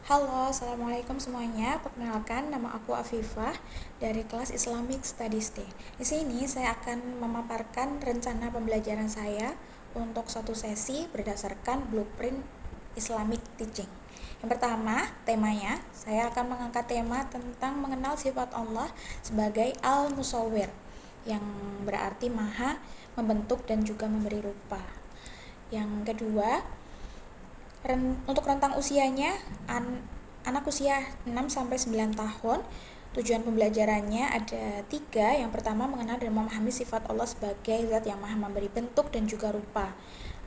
Halo, Assalamualaikum semuanya. Perkenalkan, nama aku Afifah dari kelas Islamic Studies Day. Di sini saya akan memaparkan rencana pembelajaran saya untuk satu sesi berdasarkan blueprint Islamic Teaching. Yang pertama, temanya, saya akan mengangkat tema tentang mengenal sifat Allah sebagai Al-Musawwir, yang berarti maha membentuk dan juga memberi rupa. Yang kedua, untuk rentang usianya anak usia 6-9 tahun. Tujuan pembelajarannya ada 3. Yang pertama, mengenal dan memahami sifat Allah sebagai zat yang maha memberi bentuk dan juga rupa.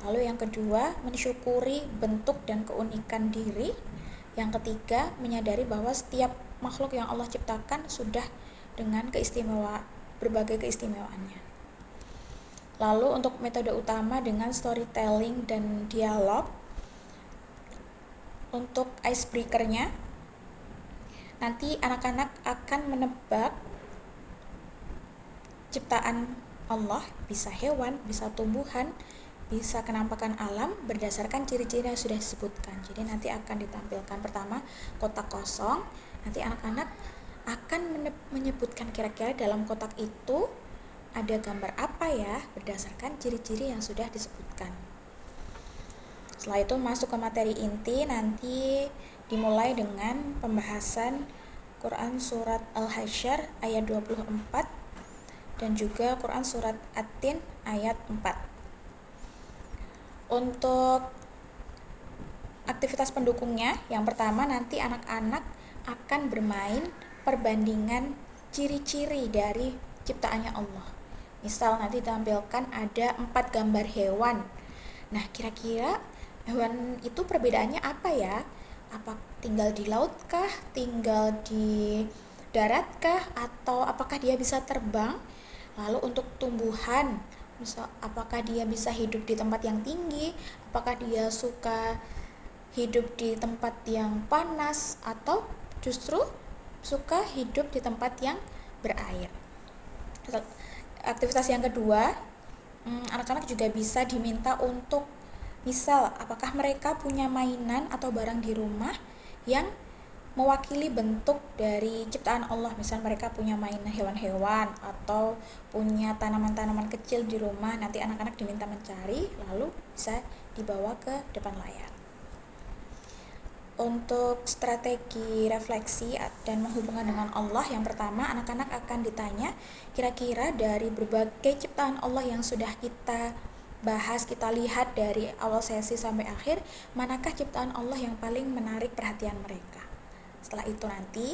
Lalu yang kedua, mensyukuri bentuk dan keunikan diri. Yang ketiga, menyadari bahwa setiap makhluk yang Allah ciptakan sudah dengan berbagai keistimewaannya. Lalu untuk metode utama dengan storytelling dan dialog. Untuk icebreaker-nya, nanti anak-anak akan menebak ciptaan Allah, bisa hewan, bisa tumbuhan, bisa kenampakan alam berdasarkan ciri-ciri yang sudah disebutkan. Jadi nanti akan ditampilkan pertama kotak kosong, nanti anak-anak akan menyebutkan kira-kira dalam kotak itu ada gambar apa ya berdasarkan ciri-ciri yang sudah disebutkan. Setelah itu masuk ke materi inti, nanti dimulai dengan pembahasan Quran Surat Al-Hasyr ayat 24 dan juga Quran Surat At-Tin ayat 4. Untuk aktivitas pendukungnya, yang pertama nanti anak-anak akan bermain perbandingan ciri-ciri dari ciptaannya Allah. Misal nanti ditampilkan ada 4 gambar hewan. Nah, kira-kira hewan itu perbedaannya apa ya? Apa tinggal di laut kah? Tinggal di darat kah? Atau apakah dia bisa terbang? Lalu untuk tumbuhan, misal apakah dia bisa hidup di tempat yang tinggi? Apakah dia suka hidup di tempat yang panas? Atau justru suka hidup di tempat yang berair? Aktivitas yang kedua, anak-anak juga bisa diminta untuk misal, apakah mereka punya mainan atau barang di rumah yang mewakili bentuk dari ciptaan Allah. Misal mereka punya mainan hewan-hewan atau punya tanaman-tanaman kecil di rumah. Nanti anak-anak diminta mencari, lalu bisa dibawa ke depan layar. Untuk strategi refleksi dan menghubungkan dengan Allah, yang pertama anak-anak akan ditanya kira-kira dari berbagai ciptaan Allah yang sudah kita bahas, kita lihat dari awal sesi sampai akhir, manakah ciptaan Allah yang paling menarik perhatian mereka. Setelah itu nanti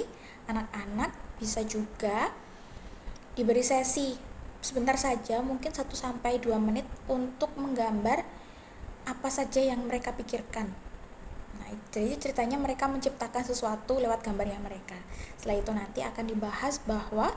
anak-anak bisa juga diberi sesi sebentar saja, mungkin 1-2 menit untuk menggambar apa saja yang mereka pikirkan. Nah, jadi ceritanya mereka menciptakan sesuatu lewat gambarnya mereka. Setelah itu nanti akan dibahas bahwa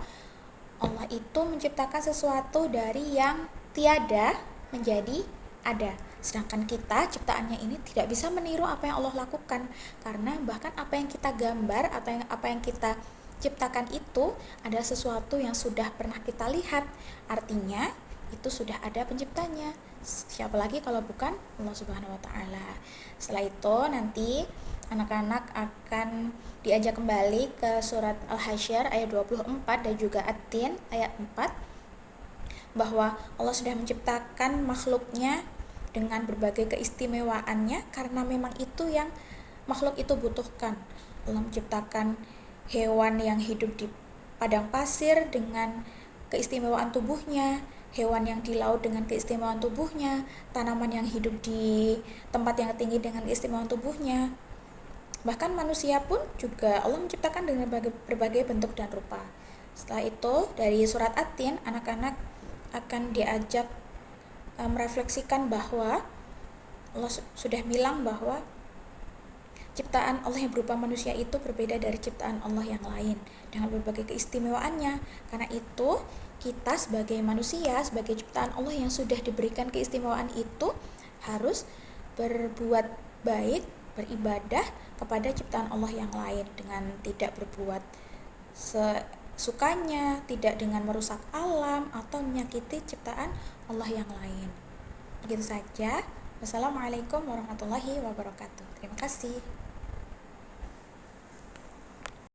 Allah itu menciptakan sesuatu dari yang tiada menjadi ada. Sedangkan kita ciptaannya ini tidak bisa meniru apa yang Allah lakukan, karena bahkan apa yang kita gambar atau apa yang kita ciptakan itu adalah sesuatu yang sudah pernah kita lihat. Artinya itu sudah ada penciptanya. Siapa lagi kalau bukan Allah Subhanahu wa taala. Setelah itu nanti anak-anak akan diajak kembali ke surat Al-Hasyr ayat 24 dan juga At-Tin ayat 4, bahwa Allah sudah menciptakan makhluknya dengan berbagai keistimewaannya karena memang itu yang makhluk itu butuhkan. Allah menciptakan hewan yang hidup di padang pasir dengan keistimewaan tubuhnya, hewan yang di laut dengan keistimewaan tubuhnya, tanaman yang hidup di tempat yang tinggi dengan keistimewaan tubuhnya. Bahkan manusia pun juga Allah menciptakan dengan berbagai bentuk dan rupa. Setelah itu dari surat At-Tin, anak-anak akan diajak merefleksikan bahwa Allah sudah bilang bahwa ciptaan Allah yang berupa manusia itu berbeda dari ciptaan Allah yang lain dengan berbagai keistimewaannya. Karena itu kita sebagai manusia, sebagai ciptaan Allah yang sudah diberikan keistimewaan itu harus berbuat baik, beribadah kepada ciptaan Allah yang lain dengan tidak berbuat sukanya, tidak dengan merusak alam atau menyakiti ciptaan Allah yang lain. Begitu saja. Wassalamualaikum warahmatullahi wabarakatuh. Terima kasih.